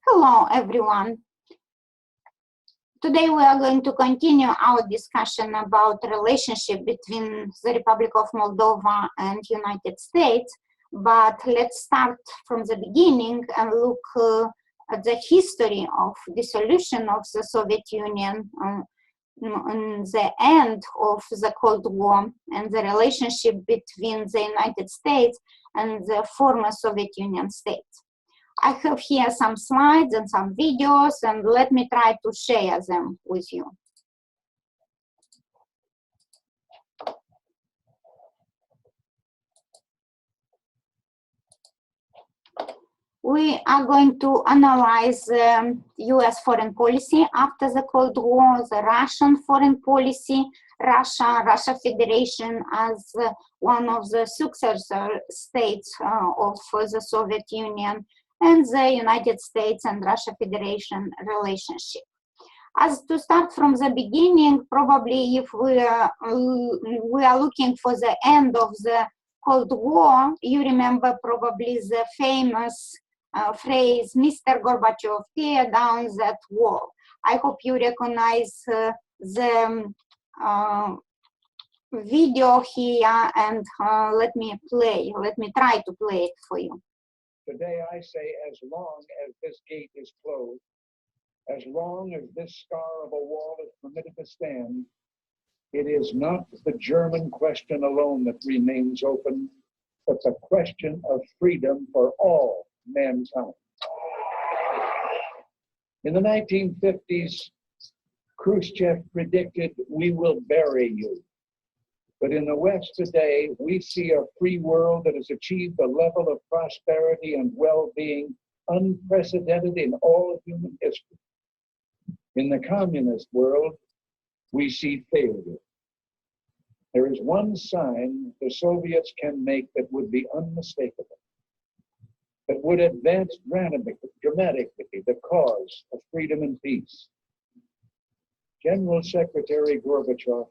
Hello, everyone. Today we are going to continue our discussion about the relationship between the Republic of Moldova and United States, but let's start from the beginning and look at the history of dissolution of the Soviet Union, the end of the Cold War, and the relationship between the United States and the former Soviet Union states. I have here some slides and some videos, and let me try to share them with you. We are going to analyze US foreign policy after the Cold War, the Russian foreign policy, Russia Federation as one of the successor states of the Soviet Union, and the United States and Russia Federation relationship. As to start from the beginning, probably if we are looking for the end of the Cold War, you remember probably the famous phrase, Mr. Gorbachev, tear down that wall. I hope you recognize the video here, and let me try to play it for you. Today I say, as long as this gate is closed, as long as this scar of a wall is permitted to stand, it is not the German question alone that remains open, but the question of freedom for all mankind. In the 1950s, Khrushchev predicted, "We will bury you." But in the West today, we see a free world that has achieved a level of prosperity and well-being unprecedented in all of human history. In the communist world, we see failure. There is one sign the Soviets can make that would be unmistakable, that would advance dramatically the cause of freedom and peace. General Secretary Gorbachev,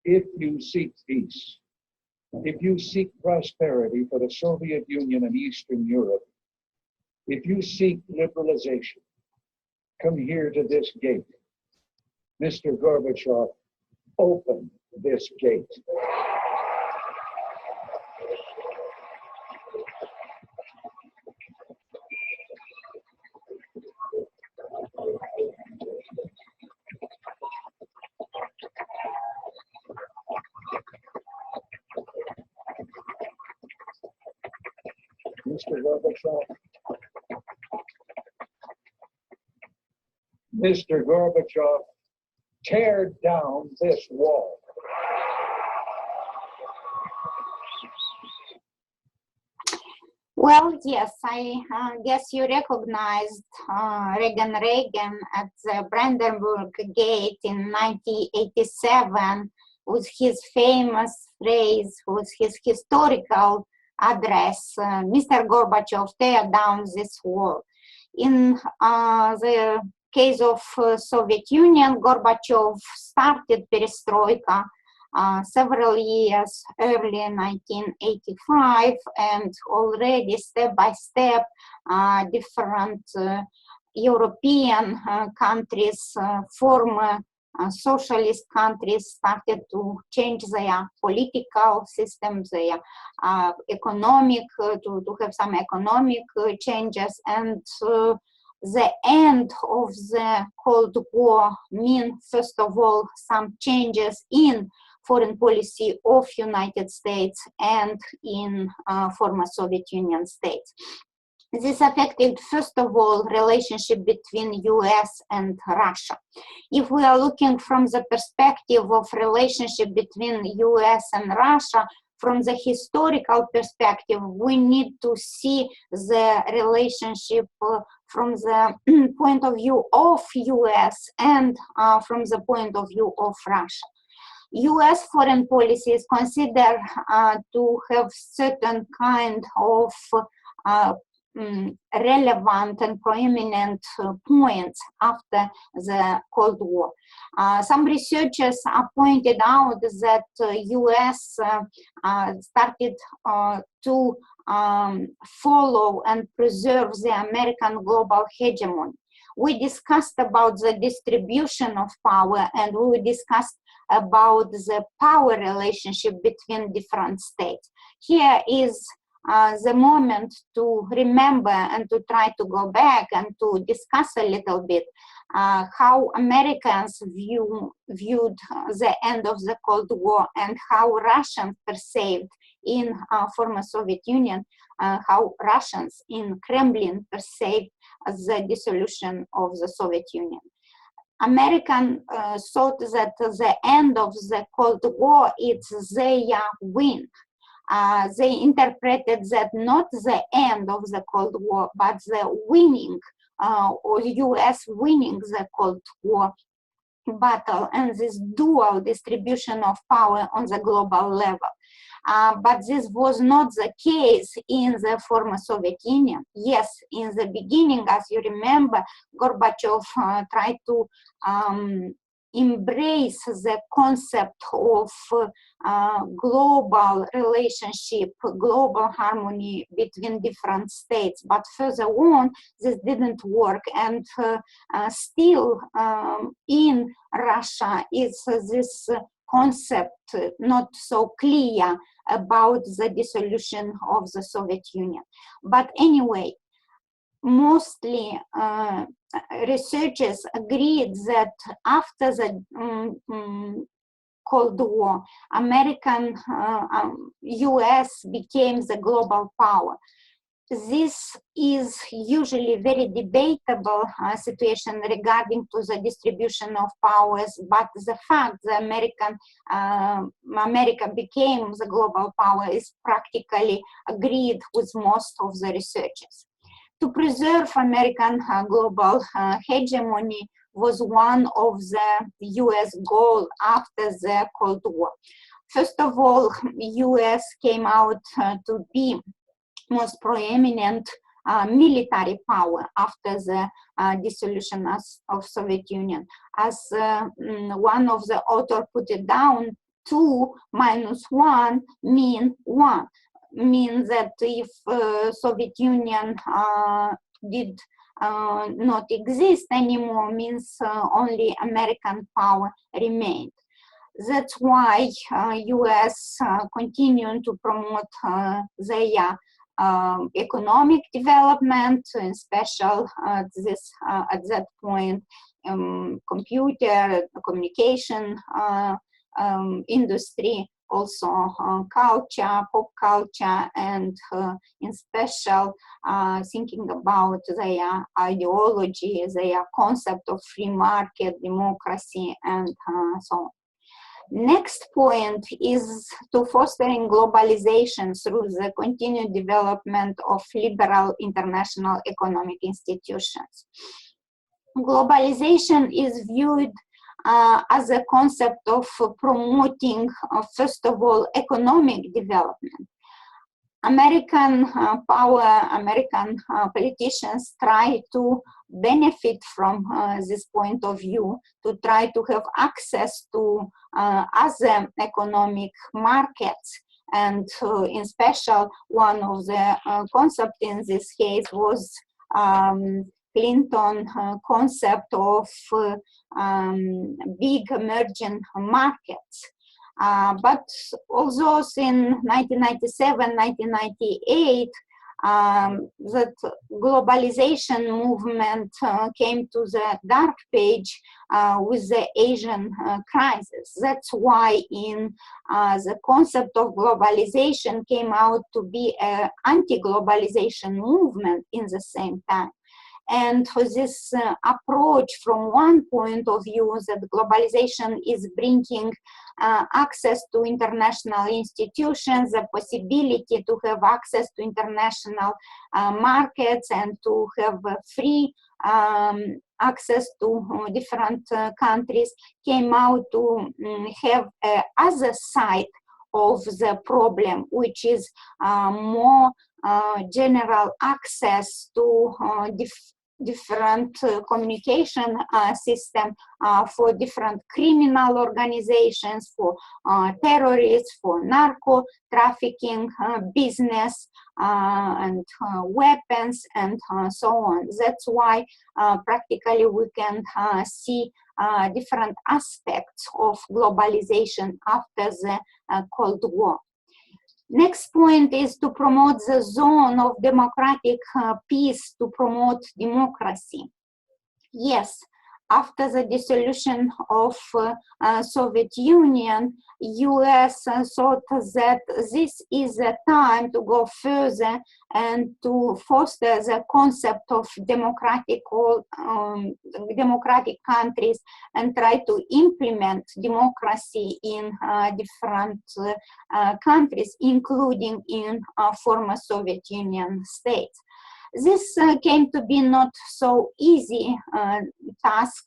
if you seek peace, if you seek prosperity for the Soviet Union and Eastern Europe, if you seek liberalization, come here to this gate. Mr. Gorbachev, open this gate. Mr. Gorbachev. Mr. Gorbachev, tear down this wall. Well, yes, I guess you recognized Reagan at the Brandenburg Gate in 1987 with his famous phrase, with his historical address, Mr. Gorbachev, tear down this wall. In the case of Soviet Union, Gorbachev started perestroika several years early in 1985, and already step by step different European countries, former socialist countries, started to change their political systems, their economic, to have some economic changes, and the end of the Cold War mean, first of all, some changes in foreign policy of United States and in former Soviet Union states. This affected, first of all, relationship between US and Russia. If we are looking from the perspective of relationship between US and Russia, from the historical perspective, we need to see the relationship from the point of view of US and from the point of view of Russia. US foreign policy is considered to have certain kind of relevant and prominent points after the Cold War. Some researchers pointed out that US started to follow and preserve the American global hegemony. We discussed about the distribution of power, and we discussed about the power relationship between different states. Here is the moment to remember and to try to go back and to discuss a little bit how Americans viewed the end of the Cold War and how Russians perceived in former Soviet Union, how Russians in Kremlin perceived the dissolution of the Soviet Union. Americans thought that the end of the Cold War is their win. They interpreted that not the end of the Cold War, but the winning, or US winning the Cold War battle and this dual distribution of power on the global level. But this was not the case in the former Soviet Union. Yes, in the beginning, as you remember, Gorbachev tried to embrace the concept of global relationship, global harmony between different states. But further on, this didn't work. And still in Russia is this concept not so clear about the dissolution of the Soviet Union. But anyway, mostly researchers agreed that after the Cold War, American US became the global power. This is usually very debatable situation regarding to the distribution of powers, but the fact that America became the global power is practically agreed with most of the researchers. To preserve American global hegemony was one of the US goals after the Cold War. First of all, US came out to be most prominent military power after the dissolution of Soviet Union. As one of the authors put it down, 2 minus 1 mean 1. Means that if Soviet Union did not exist anymore, means only American power remained. That's why US continued to promote their economic development, in special at that point, computer, communication industry, also culture, pop culture, and in special thinking about their ideology, their concept of free market, democracy, and so on. Next point is to fostering globalization through the continued development of liberal international economic institutions. Globalization is viewed as a concept of promoting, first of all, economic development. American American politicians try to benefit from this point of view, to try to have access to other economic markets. And in special, one of the concepts in this case was Clinton concept of big emerging markets. But although in 1997, 1998, that globalization movement came to the dark page with the Asian crisis. That's why in the concept of globalization came out to be an anti-globalization movement in the same time. And for this approach, from one point of view, that globalization is bringing access to international institutions, the possibility to have access to international markets and to have free access to different countries, came out to have other side of the problem, which is more general access to different communication system for different criminal organizations, for terrorists, for narco trafficking business, and weapons, and so on. That's why practically we can see different aspects of globalization after the Cold War. Next point is to promote the zone of democratic peace, to promote democracy. Yes, after the dissolution of Soviet Union, US thought that this is a time to go further and to foster the concept of democratic countries and try to implement democracy in different countries, including in former Soviet Union states. This came to be not so easy task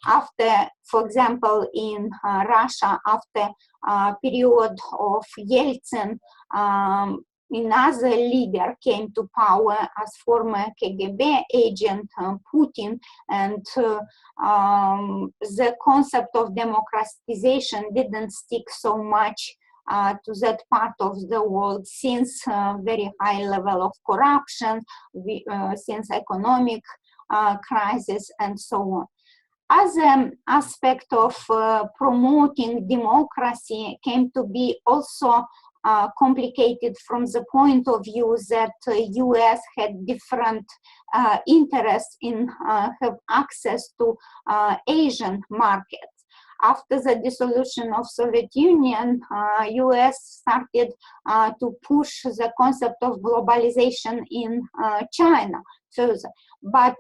after, for example, in Russia, after a period of Yeltsin, another leader came to power as former KGB agent, Putin, and the concept of democratization didn't stick so much to that part of the world, since very high level of corruption, since economic crisis, and so on. As an aspect of promoting democracy came to be also complicated from the point of view that US had different interests in have access to Asian markets. After the dissolution of Soviet Union, US started to push the concept of globalization in China further. But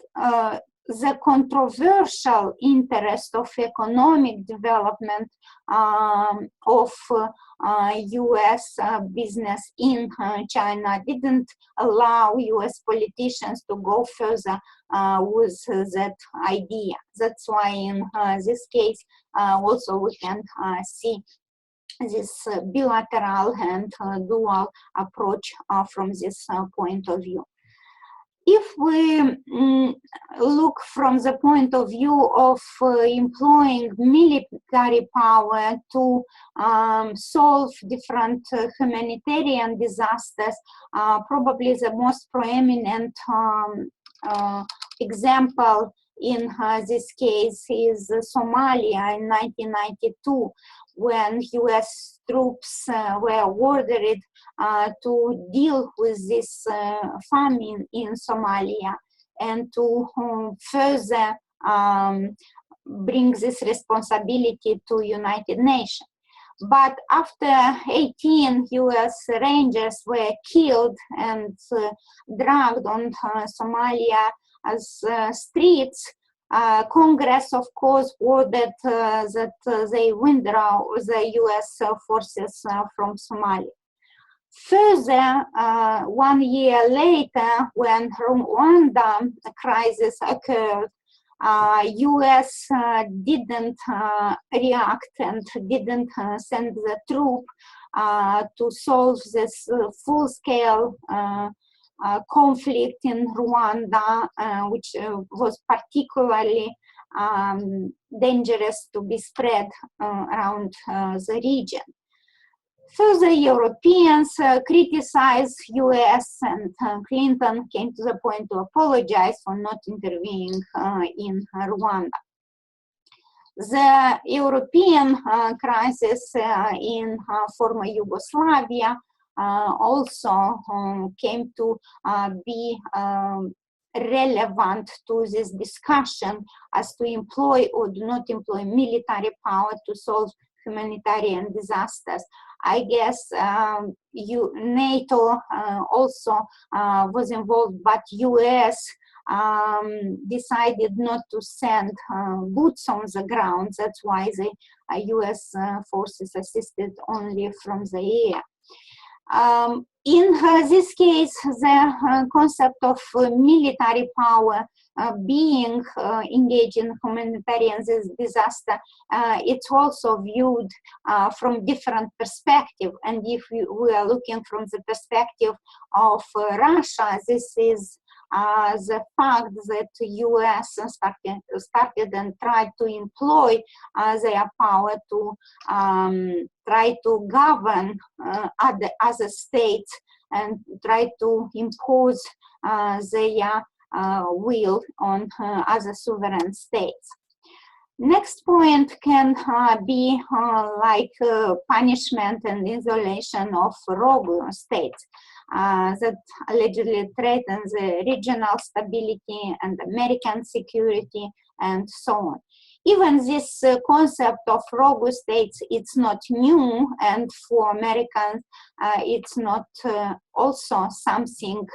the controversial interest of economic development of US business in China didn't allow US politicians to go further with that idea. That's why in this case also we can see this bilateral and dual approach from this point of view. If we look from the point of view of employing military power to solve different humanitarian disasters, probably the most proeminent example in this case is Somalia in 1992, when US troops were ordered to deal with this famine in Somalia and to further bring this responsibility to United Nations. But after 18 US Rangers were killed and dragged on Somalia as streets, Congress, of course, ordered that they withdraw the US forces from Somalia. Further, 1 year later, when Rwanda crisis occurred, US didn't react and didn't send the troop to solve this full-scale conflict in Rwanda, which was particularly dangerous to be spread around the region. Further, Europeans criticized US, and Clinton came to the point to apologize for not intervening in Rwanda. The European crisis in former Yugoslavia also came to be relevant to this discussion as to employ or do not employ military power to solve humanitarian disasters. I guess NATO also was involved, but US decided not to send boots on the ground. That's why the US forces assisted only from the air. In this case, the concept of military power being engaged in humanitarian disaster, it's also viewed from different perspective. And if we are looking from the perspective of Russia, this is the fact that U.S. started and tried to employ their power to try to govern other states and try to impose their will on other sovereign states. Next point can be like punishment and isolation of rogue states that allegedly threaten the regional stability and American security and so on. Even this concept of rogue states, it's not new, and for Americans, it's not also something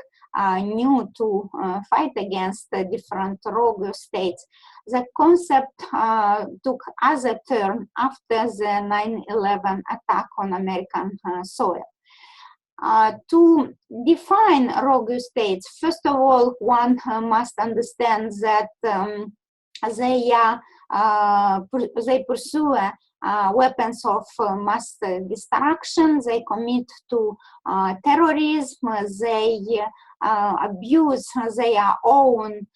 new to fight against the different rogue states. The concept took other turn after the 9/11 attack on American soil. To define rogue states, first of all, one must understand that they pursue weapons of mass destruction, they commit to terrorism, they abuse their own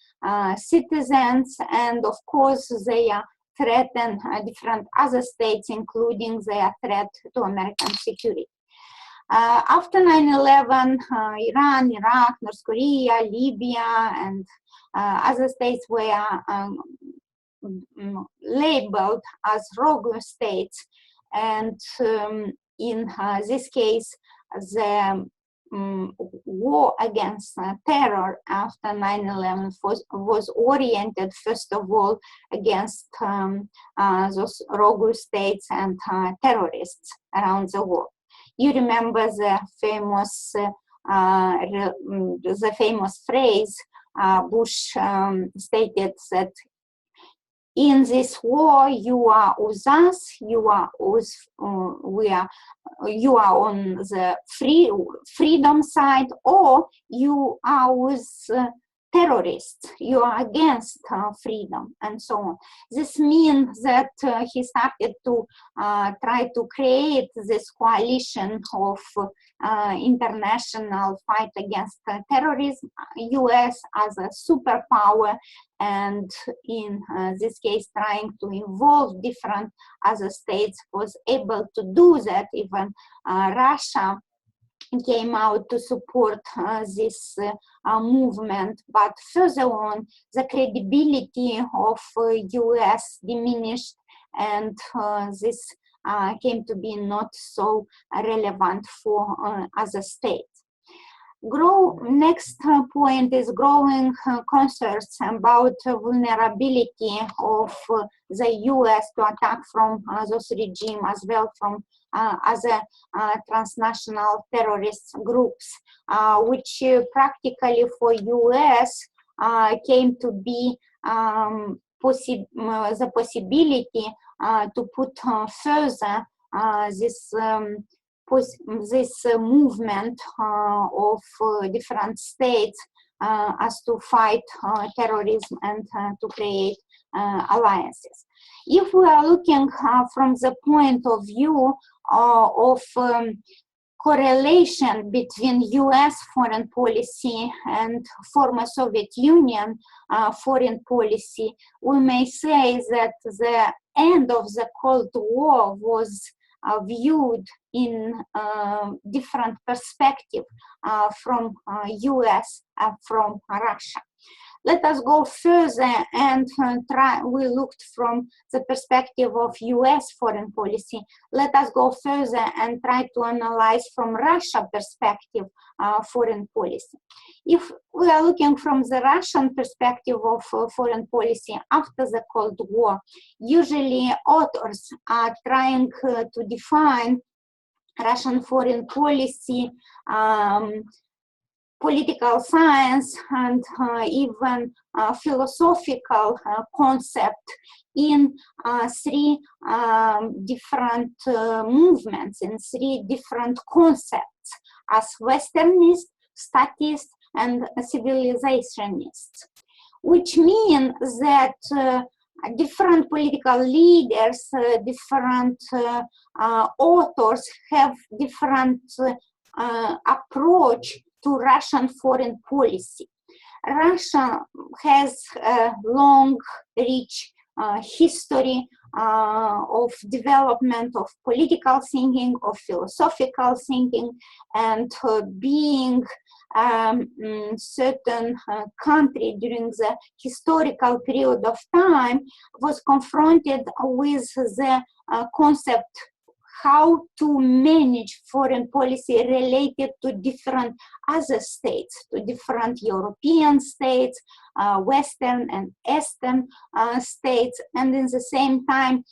citizens, and of course they threaten different other states, including their threat to American security. After 9/11, Iran, Iraq, North Korea, Libya, and other states were labeled as rogue states, and in this case, the war against terror after 9/11 was oriented first of all against those rogue states and terrorists around the world. You remember the famous phrase Bush stated that in this war you are with us, you are on the freedom side, or you are with terrorists, you are against freedom, and so on. This means that he started to try to create this coalition of international fight against terrorism, US as a superpower, and in this case trying to involve different other states, was able to do that. Even Russia came out to support this movement, but further on the credibility of US diminished, and this came to be not so relevant for other states. Next point is growing concerns about vulnerability of the US to attack from those regimes, as well from other transnational terrorist groups, which practically for US came to be the possibility to put further this movement of different states as to fight terrorism and to create alliances. If we are looking from the point of view of correlation between US foreign policy and former Soviet Union foreign policy, we may say that the end of the Cold War was viewed in different perspective from US and from Russia. Let us go further and we looked from the perspective of US foreign policy. Let us go further and try to analyze from Russia perspective foreign policy. If we are looking from the Russian perspective of foreign policy after the Cold War, usually authors are trying to define Russian foreign policy political science and even philosophical concept in three different movements, in three different concepts, as Westernist, statist, and civilizationist, which means that different political leaders, different authors have different approach to Russian foreign policy. Russia has a long, rich history of development of political thinking, of philosophical thinking, and being certain country during the historical period of time was confronted with the concept how to manage foreign policy related to different other states, to different European states, Western and Eastern states, and in the same time,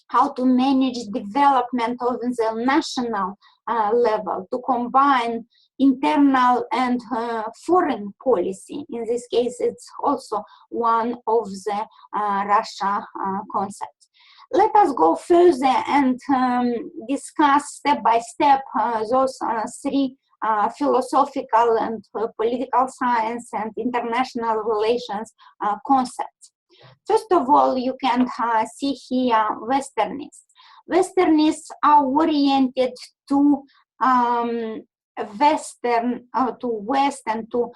how to manage development of the national level, to combine internal and foreign policy. In this case, it's also one of the Russia concepts. Let us go further and discuss step by step those three philosophical and political science and international relations concepts. First of all, you can see here Westernists. Westernists are oriented to West and to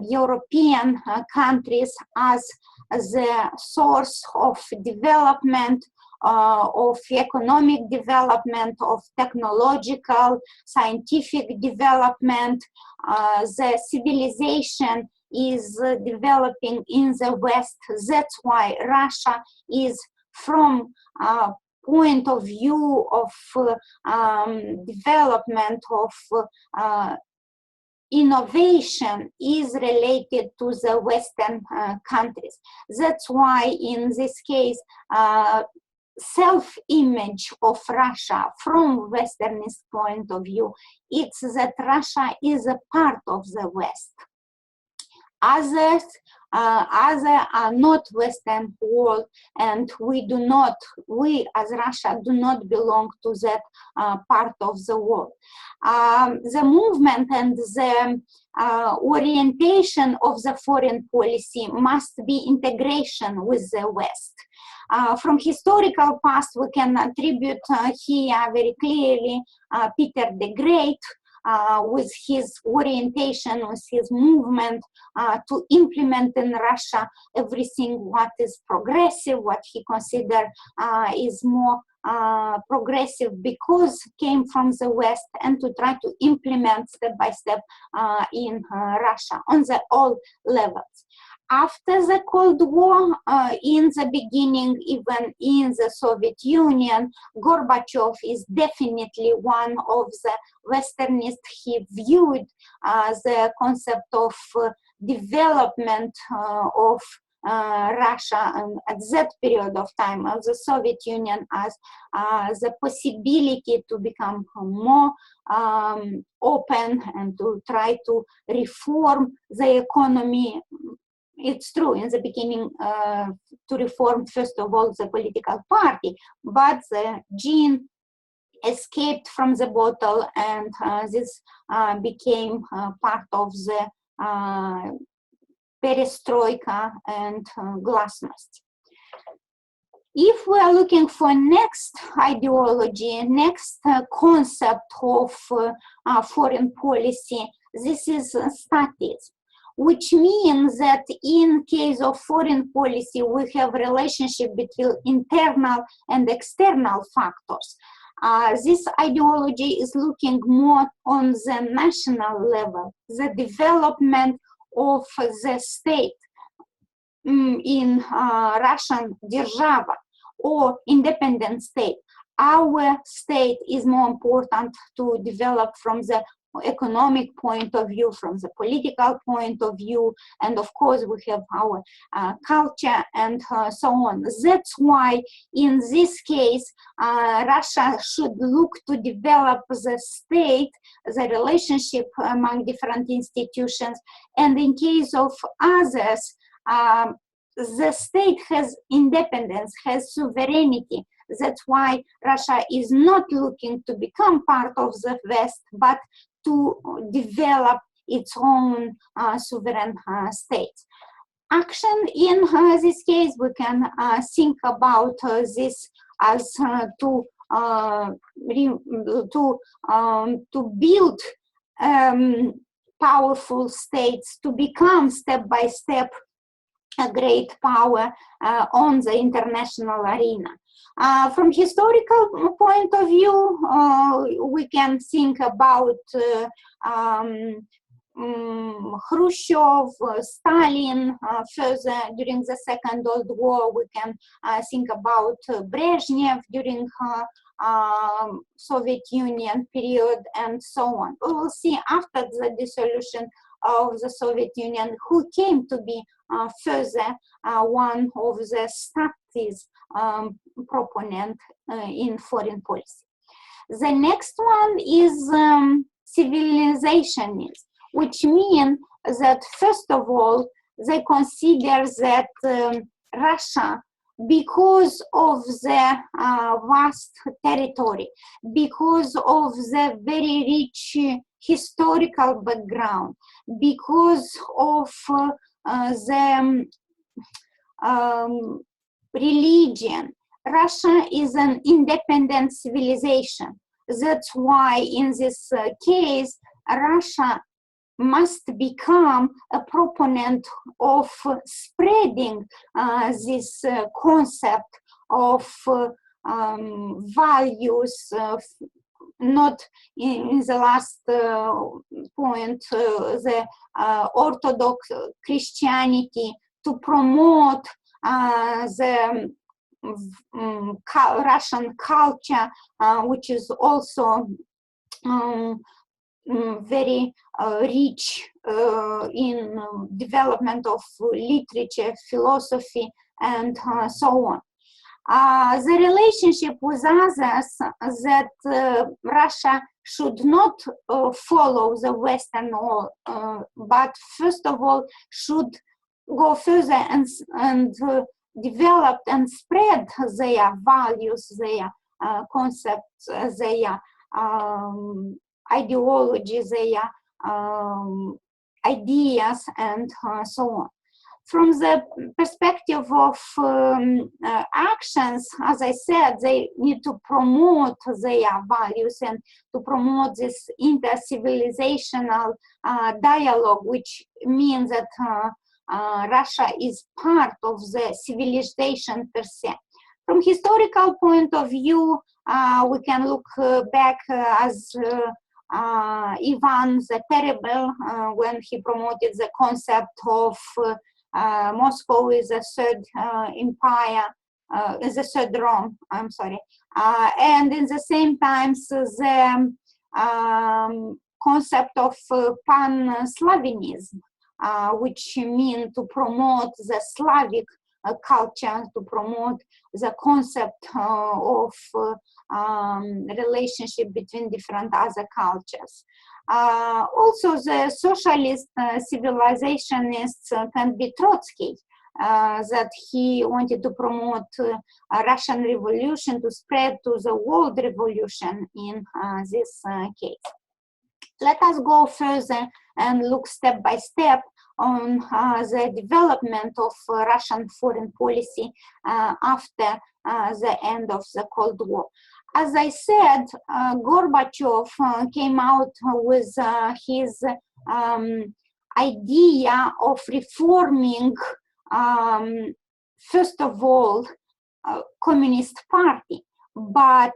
European countries as the source of development, of economic development, of technological, scientific development. The civilization is developing in the West. That's why Russia is, from point of view of development of innovation, is related to the Western countries. That's why in this case self-image of Russia from Westernist point of view, it's that Russia is a part of the West. Others are not Western world, and we as Russia do not belong to that part of the world. The movement and the orientation of the foreign policy must be integration with the West. From historical past, we can attribute here very clearly Peter the Great, with his orientation, with his movement to implement in Russia everything what is progressive, what he considered is more progressive because came from the West, and to try to implement step by step in Russia on the all levels. After the Cold War, in the beginning, even in the Soviet Union, Gorbachev is definitely one of the Westernists. He viewed the concept of development of Russia at that period of time of the Soviet Union as the possibility to become more open and to try to reform the economy. It's true, in the beginning, to reform, first of all, the political party, but the gene escaped from the bottle, and this became part of the perestroika and glasnost. If we are looking for next ideology, next concept of foreign policy, this is statism, which means that in case of foreign policy, we have relationship between internal and external factors. This ideology is looking more on the national level, the development of the state in Russian Держава or independent state. Our state is more important to develop from the economic point of view, from the political point of view, and of course we have our culture and so on. That's why in this case Russia should look to develop the state, the relationship among different institutions, and in case of others, the state has independence, has sovereignty. That's why Russia is not looking to become part of the West, but to develop its own sovereign states. Action in this case, we can think about this as to build powerful states, to become step by step a great power on the international arena. From historical point of view, we can think about Khrushchev, Stalin. Further during the Second World War, we can think about Brezhnev during Soviet Union period, and so on. We will see after the dissolution of the Soviet Union who came to be further one of the Statsist proponent in foreign policy. The next one is civilizationism, which means that first of all they consider that Russia, because of the vast territory, because of the very rich historical background, because of the religion, Russia is an independent civilization. That's why in this case, Russia must become a proponent of spreading this concept of values, not in the last point, the Orthodox Christianity, to promote the Russian culture, which is also very rich in development of literature, philosophy, and so on. The relationship with others, that Russia should not follow the Western law, but first of all should go further and develop and spread their values, their concepts, their ideology, their ideas, and so on. From the perspective of actions, as I said, they need to promote their values and to promote this inter-civilizational dialogue, which means that Russia is part of the civilization per se. From historical point of view, we can look back as Ivan the Terrible, when he promoted the concept of Moscow is a third empire, is a third Rome, I'm sorry. And in the same times, the concept of pan-Slavianism, which mean to promote the Slavic culture, to promote the concept of relationship between different other cultures. Also, the socialist civilizationists can be Trotsky, that he wanted to promote a Russian revolution to spread to the world revolution in this case. Let us go further and look step by step on the development of Russian foreign policy after the end of the Cold War. As I said, Gorbachev came out with his idea of reforming, first of all, Communist Party, but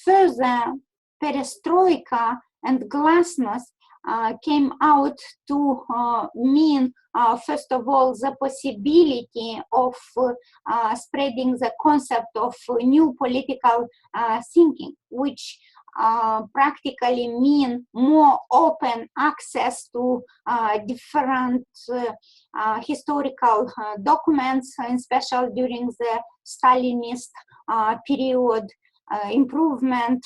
further perestroika and glasnost came out to mean, first of all, the possibility of spreading the concept of new political thinking, which practically mean more open access to different historical documents, especially during the Stalinist period, improvement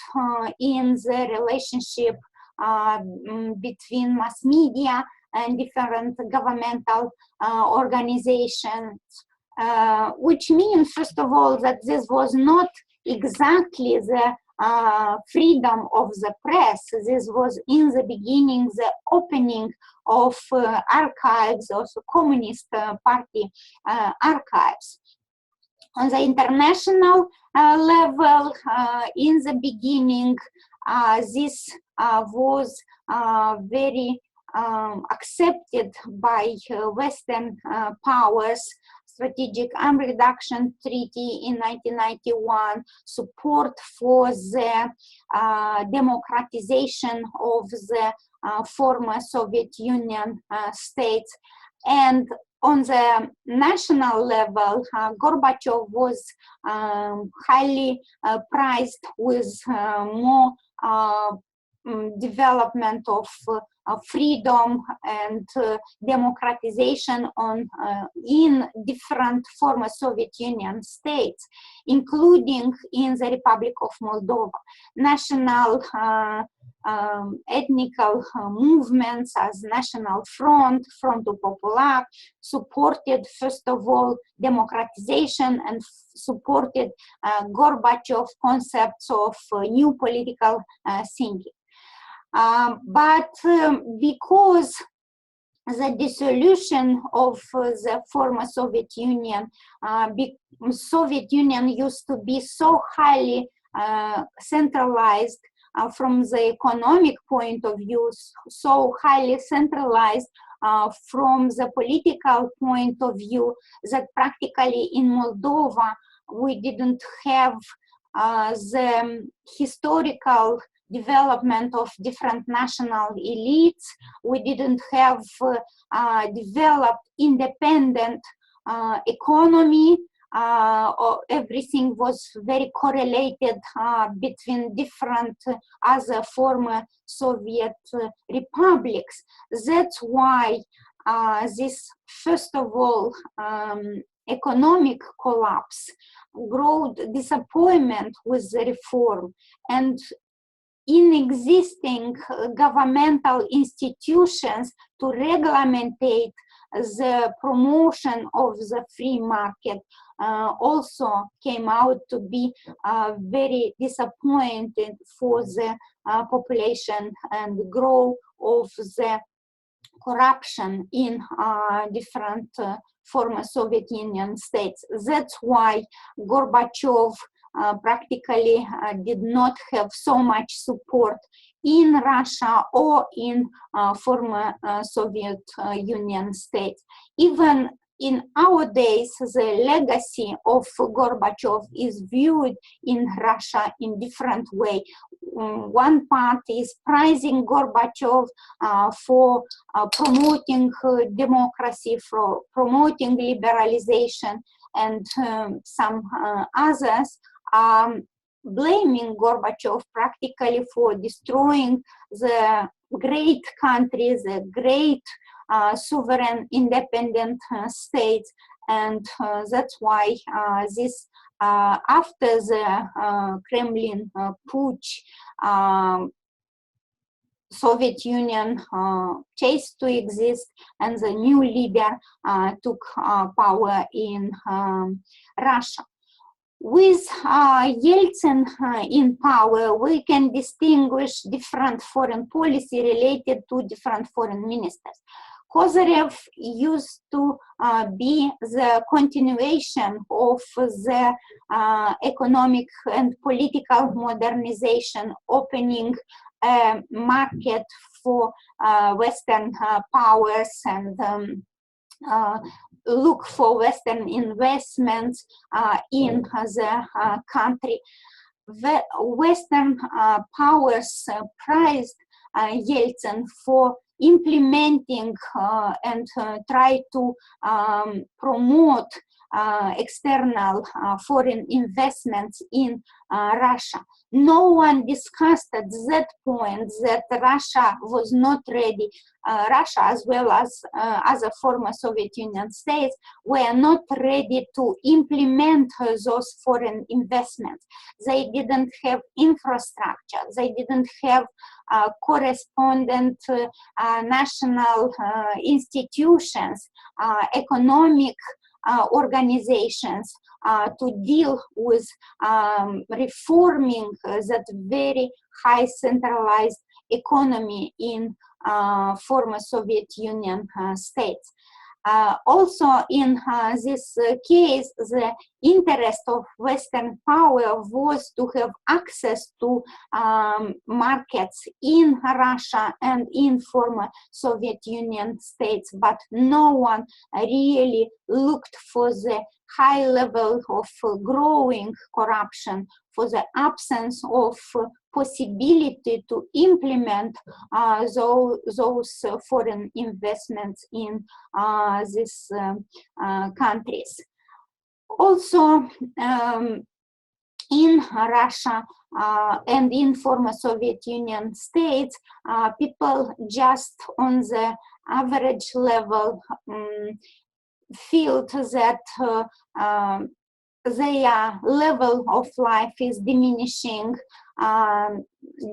in the relationship between mass media and different governmental organizations, which means, first of all, that this was not exactly the freedom of the press. This was in the beginning the opening of archives, also Communist Party archives. On the international level, in the beginning, this was very accepted by Western powers. Strategic Arm Reduction Treaty in 1991, support for the democratization of the former Soviet Union states. And on the national level, Gorbachev was highly prized with more development of freedom and democratization in different former Soviet Union states, including in the Republic of Moldova. National ethnical movements as National Front, Frontul Popular, supported, first of all, democratization and supported Gorbachev concepts of new political thinking. But because the dissolution of the former Soviet Union, Soviet Union used to be so highly centralized from the economic point of view, so highly centralized from the political point of view, that practically in Moldova we didn't have the historical development of different national elites. We didn't have developed independent economy. Everything was very correlated between different other former Soviet republics. That's why this, first of all, economic collapse, growth, disappointment with the reform, and in existing governmental institutions to regulate the promotion of the free market also came out to be very disappointed for the population and growth of the corruption in different former Soviet Union states. That's why Gorbachev practically did not have so much support in Russia or in former Soviet Union states. Even in our days, the legacy of Gorbachev is viewed in Russia in different way. One part is praising Gorbachev for promoting democracy, for promoting liberalization, and some others blaming Gorbachev practically for destroying the great countries, the great sovereign independent states, and that's why this after the Kremlin putsch, Soviet Union ceased to exist, and the new leader took power in Russia. With Yeltsin in power, we can distinguish different foreign policy related to different foreign ministers. Kozyrev used to be the continuation of the economic and political modernization, opening a market for Western powers and look for Western investments in the country. The Western powers prized Yeltsin for implementing and try to promote external foreign investments in Russia. No one discussed at that point that Russia was not ready. Russia, as well as other former Soviet Union states, were not ready to implement those foreign investments. They didn't have infrastructure. They didn't have correspondent national institutions, economic organizations to deal with reforming that very high centralized economy in former Soviet Union states. Also, in this case, the interest of Western power was to have access to markets in Russia and in former Soviet Union states, but no one really looked for the high level of growing corruption, for the absence of possibility to implement those foreign investments in these countries. Also, in Russia and in former Soviet Union states, people just on the average level feel that their level of life is diminishing.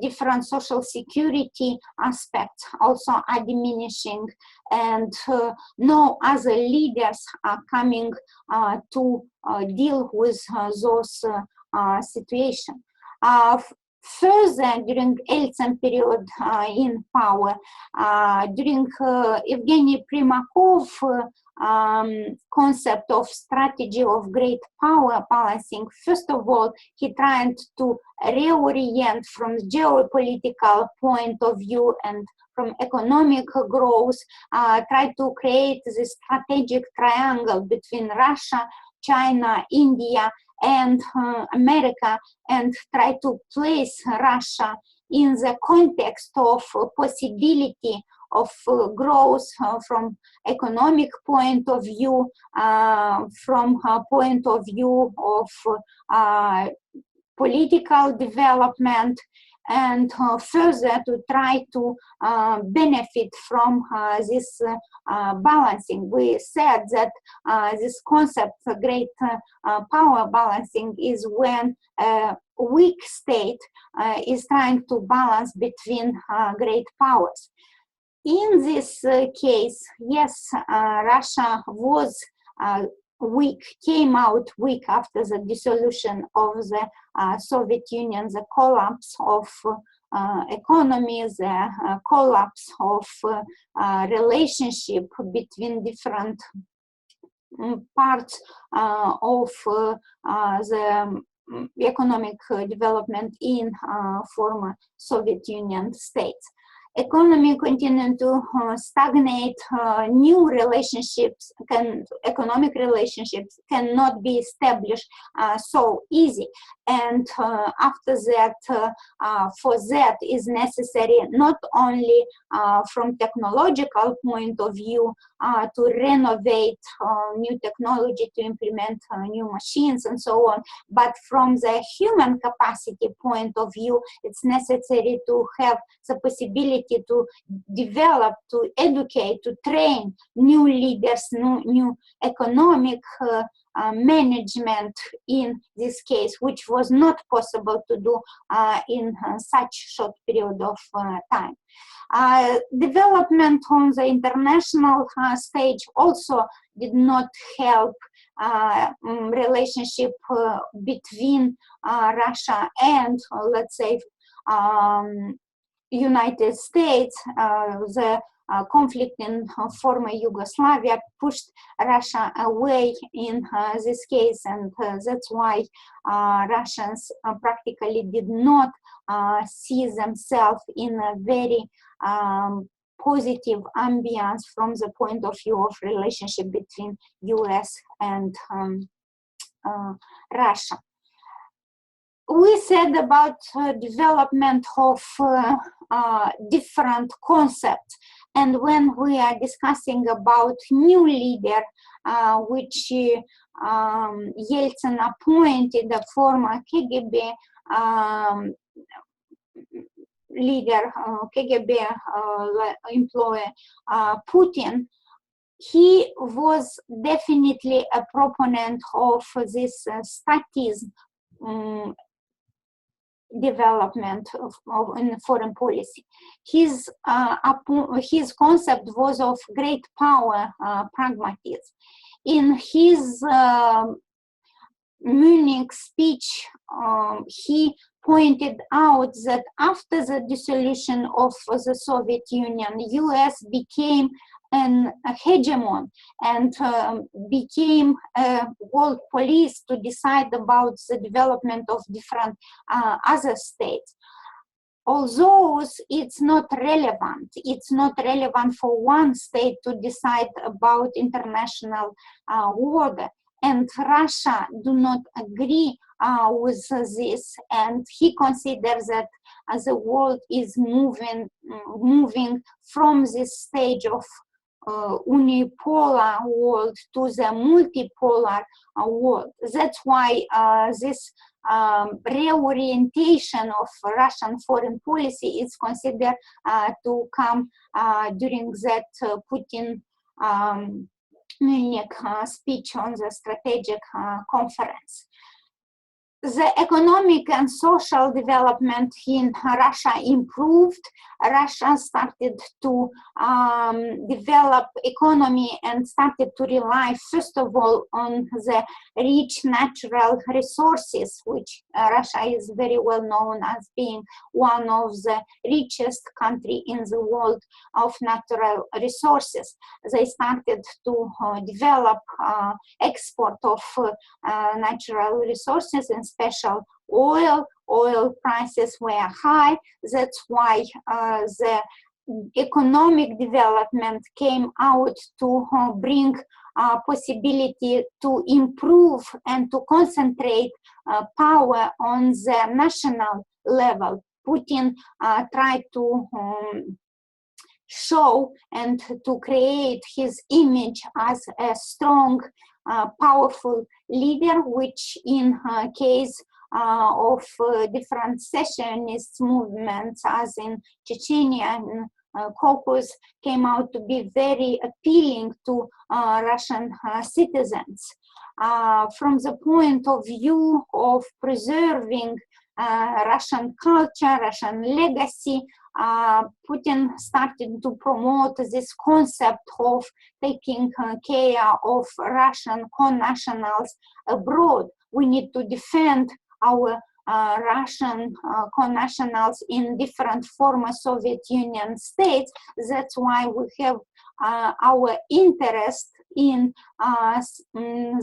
Different social security aspects also are diminishing, and no other leaders are coming to deal with those situations. Further, during Yeltsin period in power, during Evgeny Primakov concept of strategy of great power balancing, first of all, he tried to reorient from geopolitical point of view and from economic growth, try to create this strategic triangle between Russia, China, India, and America, and try to place Russia in the context of possibility of growth from economic point of view, from point of view of political development, and further to try to benefit from this balancing. We said that this concept of great power balancing is when a weak state is trying to balance between great powers. In this case, yes, Russia was weak, came out weak after the dissolution of the Soviet Union, the collapse of economy, the collapse of relationship between different parts of the economic development in former Soviet Union states. Economy continued to stagnate. New relationships, economic relationships cannot be established so easy. And after that, for that is necessary not only from technological point of view to renovate new technology, to implement new machines and so on, but from the human capacity point of view, it's necessary to have the possibility to develop, to educate, to train new leaders, new economic management in this case, which was not possible to do in such short period of time. Development on the international stage also did not help relationship between Russia and, let's say, United States. The conflict in former Yugoslavia pushed Russia away in this case, and that's why Russians practically did not see themselves in a very positive ambience from the point of view of relationship between US and Russia. We said about development of different concepts, and when we are discussing about new leader, which Yeltsin appointed, the former KGB leader, KGB employee, Putin, he was definitely a proponent of this statism development in foreign policy. His concept was of great power, pragmatism. In his Munich speech, he pointed out that after the dissolution of the Soviet Union, US became a hegemon and became a world police to decide about the development of different other states. Although it's not relevant for one state to decide about international order, and Russia do not agree with this, and he considers that the world is moving from this stage of unipolar world to the multipolar world. That's why this reorientation of Russian foreign policy is considered to come during that Putin Munich speech on the strategic conference. The economic and social development in Russia improved. Russia started to develop economy and started to rely, first of all, on the rich natural resources, which Russia is very well known as being one of the richest country in the world of natural resources. They started to develop export of natural resources, and special oil prices were high. That's why the economic development came out to bring possibility to improve and to concentrate power on the national level. Putin tried to show and to create his image as a strong, powerful leader, which in case of different secessionist movements, as in Chechnya and Caucasus, came out to be very appealing to Russian citizens. From the point of view of preserving Russian culture, Russian legacy, Putin started to promote this concept of taking care of Russian co-nationals abroad. We need to defend our Russian co-nationals in different former Soviet Union states. That's why we have our interest in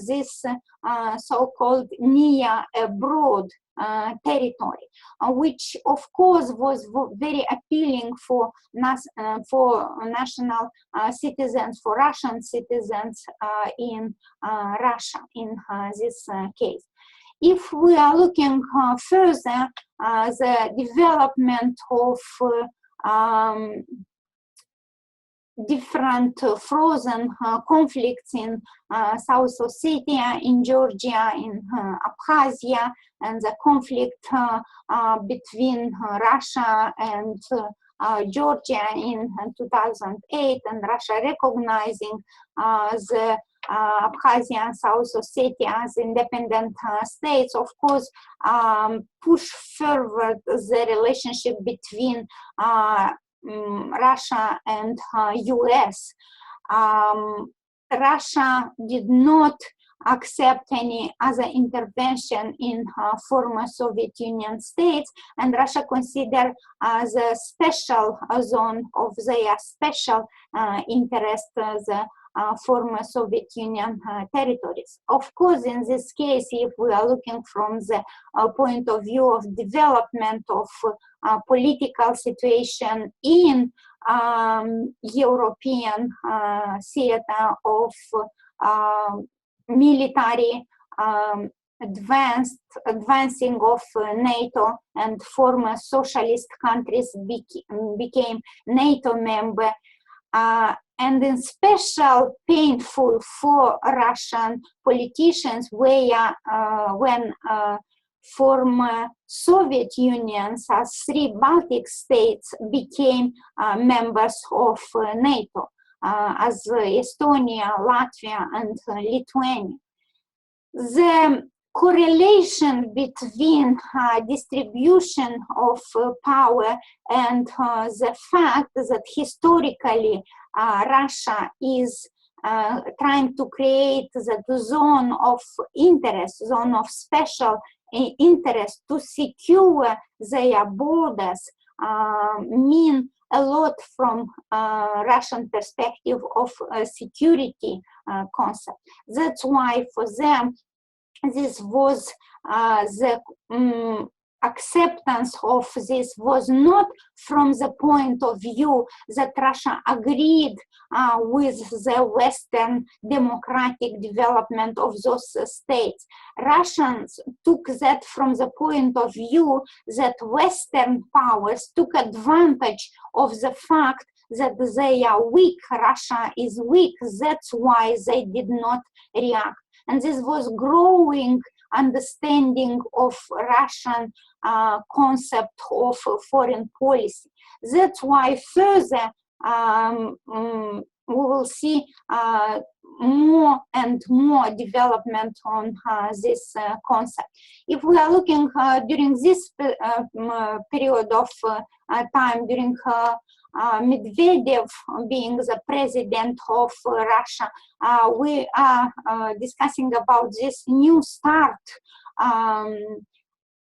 this so-called near abroad territory, which of course was very appealing for national citizens, for Russian citizens in Russia in this case. If we are looking further, the development of different frozen conflicts in South Ossetia, in Georgia, in Abkhazia, and the conflict between Russia and Georgia in 2008, and Russia recognizing the Abkhazia and South Ossetia as independent states, of course, push forward the relationship between Russia and US. Russia did not accept any other intervention in former Soviet Union states, and Russia considered as a special zone of their special interest the former Soviet Union territories. Of course, in this case, if we are looking from the point of view of development of political situation in European theater of military advancing of NATO, and former socialist countries became NATO member, and in special painful for Russian politicians where when former Soviet unions as 3 Baltic states became members of NATO, as Estonia, Latvia, and Lithuania. The correlation between distribution of power and the fact that historically Russia is trying to create the zone of interest, zone of special interest to secure their borders mean a lot from Russian perspective of security concept. That's why for them this was the acceptance of this was not from the point of view that Russia agreed with the Western democratic development of those states. Russians took that from the point of view that Western powers took advantage of the fact that they are weak, Russia is weak, that's why they did not react. And this was growing understanding of Russian concept of foreign policy. That's why further we will see more and more development on this concept. If we are looking during this period of time, during Medvedev being the president of Russia, we are discussing about this new START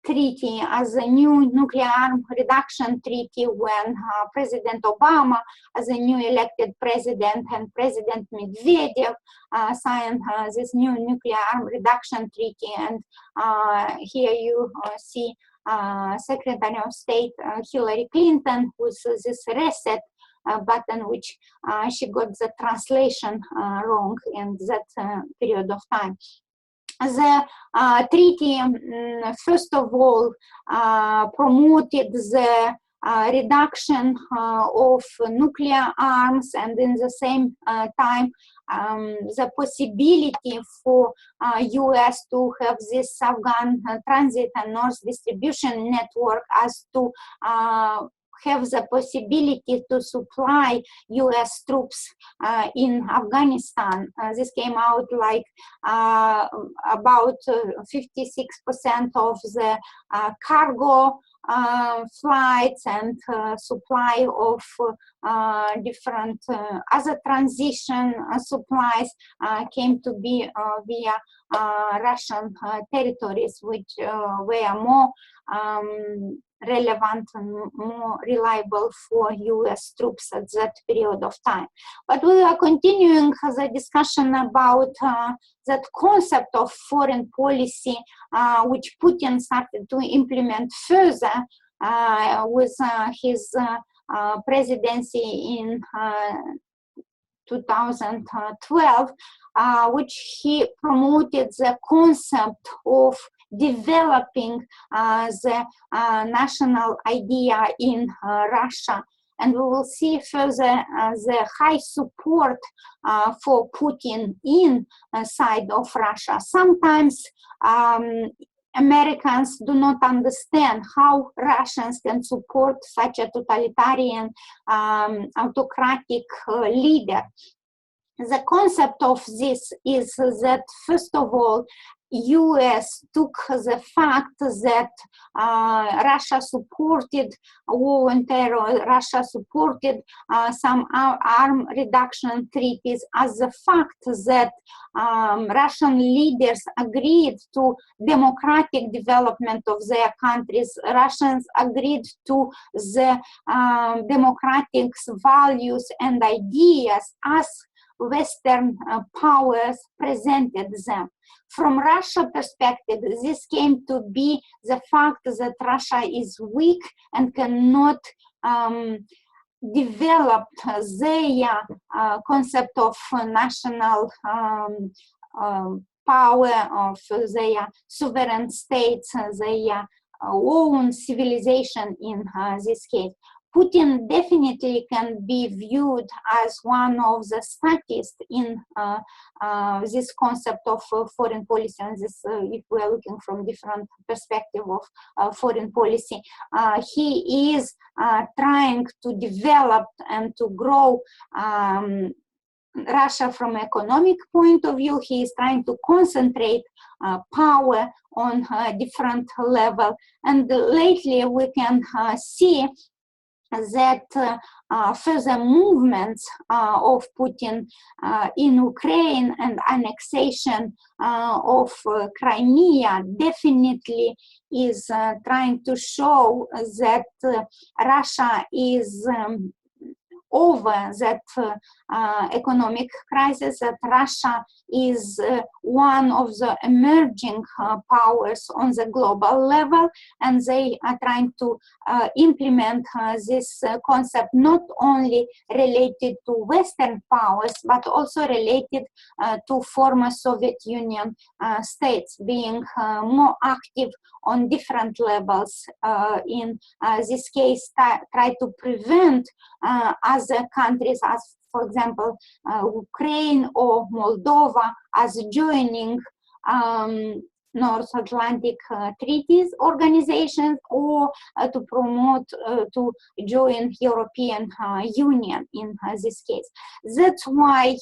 treaty as a new nuclear arm reduction treaty when President Obama, as a new elected president, and President Medvedev signed this new nuclear arm reduction treaty. And here you see Secretary of State Hillary Clinton with this reset button, which she got the translation wrong in that period of time. The treaty, first of all, promoted the reduction of nuclear arms, and in the same time the possibility for US to have this Afghan transit and north distribution network as to have the possibility to supply US troops in Afghanistan. This came out like about 56% of the cargo flights and supply of different other transition supplies came to be via Russian territories, which were more relevant and more reliable for US troops at that period of time. But we are continuing the discussion about that concept of foreign policy, which Putin started to implement further with his presidency in 2012, which he promoted the concept of developing the national idea in Russia. And we will see further the high support for Putin inside of Russia. Sometimes Americans do not understand how Russians can support such a totalitarian, autocratic leader. The concept of this is that, first of all, US took the fact that Russia supported war on terror, Russia supported some arm reduction treaties as the fact that Russian leaders agreed to democratic development of their countries. Russians agreed to the democratic values and ideas as Western powers presented them. From Russia perspective, this came to be the fact that Russia is weak and cannot develop their concept of national power, of their sovereign states, their own civilization in this case. Putin definitely can be viewed as one of the statists in this concept of foreign policy, and this, if we are looking from different perspective of foreign policy. He is trying to develop and to grow Russia from an economic point of view. He is trying to concentrate power on a different level. And lately we can see that further movements of Putin in Ukraine and annexation of Crimea definitely is trying to show that Russia is over that economic crisis, that Russia is one of the emerging powers on the global level, and they are trying to implement this concept not only related to Western powers, but also related to former Soviet Union states being more active on different levels. In this case, try to prevent other countries, as for example Ukraine or Moldova, as joining North Atlantic treaties organizations, or to promote to join European Union in this case. That's why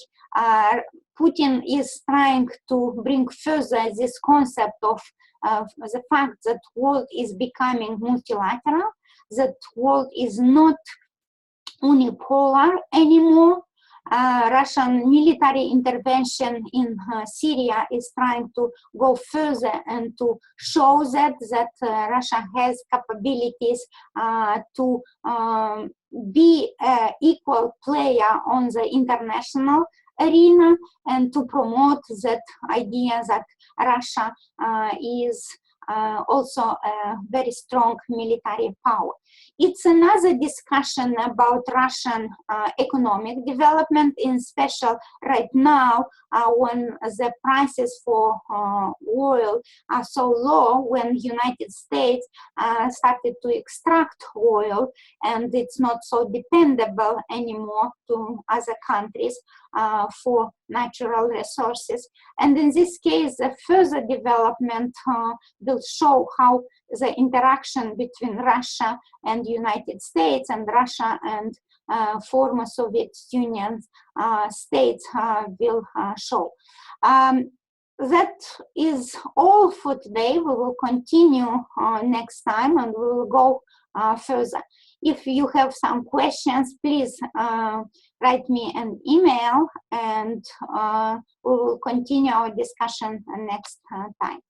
Putin is trying to bring further this concept of the fact that world is becoming multilateral, that world is not unipolar anymore. Russian military intervention in Syria is trying to go further and to show that Russia has capabilities to be an equal player on the international arena, and to promote that idea that Russia is also a very strong military power. It's another discussion about Russian economic development, in special right now when the prices for oil are so low, when United States started to extract oil and it's not so dependable anymore to other countries for natural resources. And in this case, the further development will show how the interaction between Russia and United States, and Russia and former Soviet Union states will show. That is all for today. We will continue next time, and we will go further. If you have some questions, please write me an email, and we will continue our discussion next time.